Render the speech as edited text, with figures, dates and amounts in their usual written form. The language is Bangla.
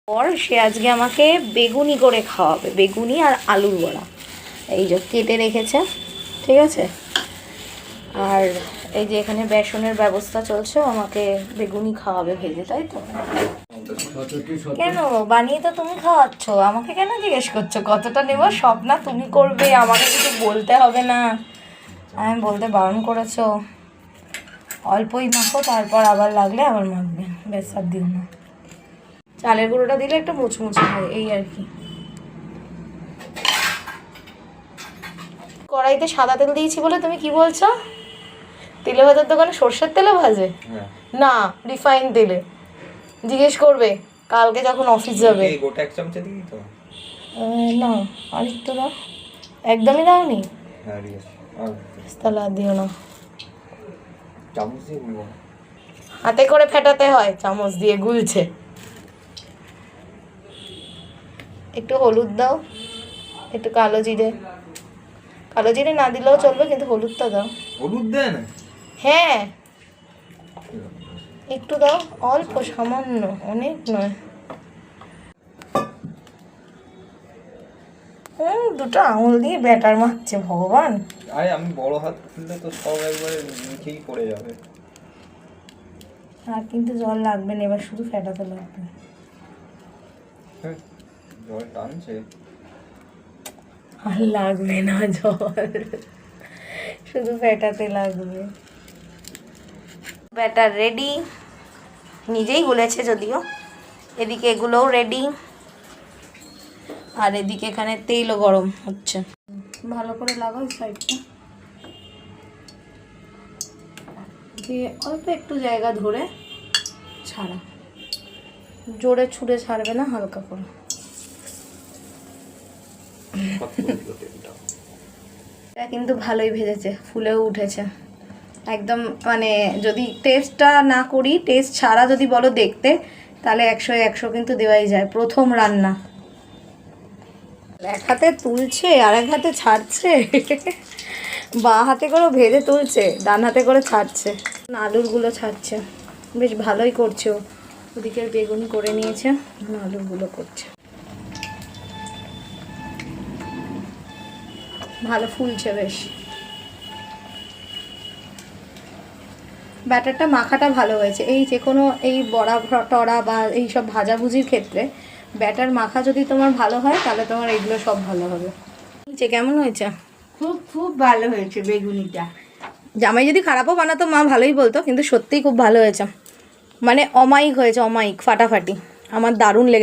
পর সে আজকে আমাকে বেগুনি করে খাওয়াবে, বেগুনি আর আলুর বড়া। এই যে কেটে রেখেছে, ঠিক আছে। আর এই যে এখানে বেসনের ব্যবস্থা চলছে, আমাকে বেগুনি খাওয়াবে ভেজে, তাই তো? কেন বানিয়ে তো তুমি খাওয়াচ্ছ, আমাকে কেন জিজ্ঞেস করছো কতটা নেব? সব না তুমি করবে, আমাকে কিছু বলতে হবে না। আমি বলতে বারণ করেছো। অল্পই মাখো, তারপর আবার লাগলে আবার মাখবে, বেশ আর দিও না। চালের গুঁড়োটা দিলে একটু মুচমুচে হয়, এই আর কি। কড়াইতে সাদা তেল দিয়েছি বলে তুমি কি বলছো? তেলে ভাজার দোকানে সর্ষের তেলে ভাজে? না, রিফাইন তেলে। জিজ্ঞেস করবে কালকে যখন অফিস যাবে। গোটা এক চামচ দিই তো? না, আর একটু দাও। একদমই দাওনি? হ্যাঁ দিয়েছি। তাহলে আর দিও না। চামচ দিয়ে গুলবো? হাতে করে ফেটাতে হয়, চামচ দিয়ে গুলছে। একটু হলুদ দাও, একটু কালো জিরে। কালো জিরে না দিলেও চলবে, কিন্তু হলুদটা দাও। হলুদ দেন? হ্যাঁ একটু দাও, অল্প সামান্য, অনেক নয়। দুটো আঙুল দিয়ে ব্যাটার মাখছে, ভগবান। আরে আমি বড় হাত খুললে তো সব একবারে নিচেই পড়ে যাবে। আর কিন্তু জল লাগবে না, এবার শুধু ফেটাতে লাগবে। জল টানছে? আর লাগবে না জল, শুধু ফেটাতে লাগবে। ব্যাটার রেডি, নিজেই গুলেছে যদিও। এদিকে এগুলোও রেডি, আর এদিকে এখানে তেলও গরম হচ্ছে। ভালো করে লাগাও সাইডটা দিয়ে, অল্প একটু জায়গা ধরে ছাড়া, জোরে ছুঁড়ে ছাড়বে না, হালকা করে। এটা কিন্তু ভালোই ভেজেছে, ফুলেও উঠেছে একদম। মানে যদি টেস্টটা না করি, টেস্ট ছাড়া যদি বলো দেখতে, তাহলে 100-100 কিন্তু দেওয়াই যায়। প্রথম রান্না, এক হাতে তুলছে আর এক হাতে ছাড়ছে। বাঁ হাতে করে ভেজে তুলছে, ডান হাতে করে ছাড়ছে। আলুরগুলো ছাড়ছে, বেশ ভালোই করছে ও। ওদিকে বেগুনি করে নিয়েছে, আলুরগুলো করছে। ভালো ফুলছে বেশ। ব্যাটারটা মাখাটা ভালো হয়েছে। এই যে কোনো এই বড়া টড়া বা এই সব ভাজাভুজির ক্ষেত্রে ব্যাটার মাখা যদি তোমার ভালো হয়, তাহলে তোমার এগুলো সব ভালো হবে। যে কেমন হয়েছে? খুব খুব ভালো হয়েছে বেগুনিটা। জামাই যদি খারাপও বানাতো মা ভালোই বলতো, কিন্তু সত্যিই খুব ভালো হয়েছে। মানে অমায়িক হয়েছে, অমায়িক, ফাটাফাটি। আমার দারুণ লেগেছে।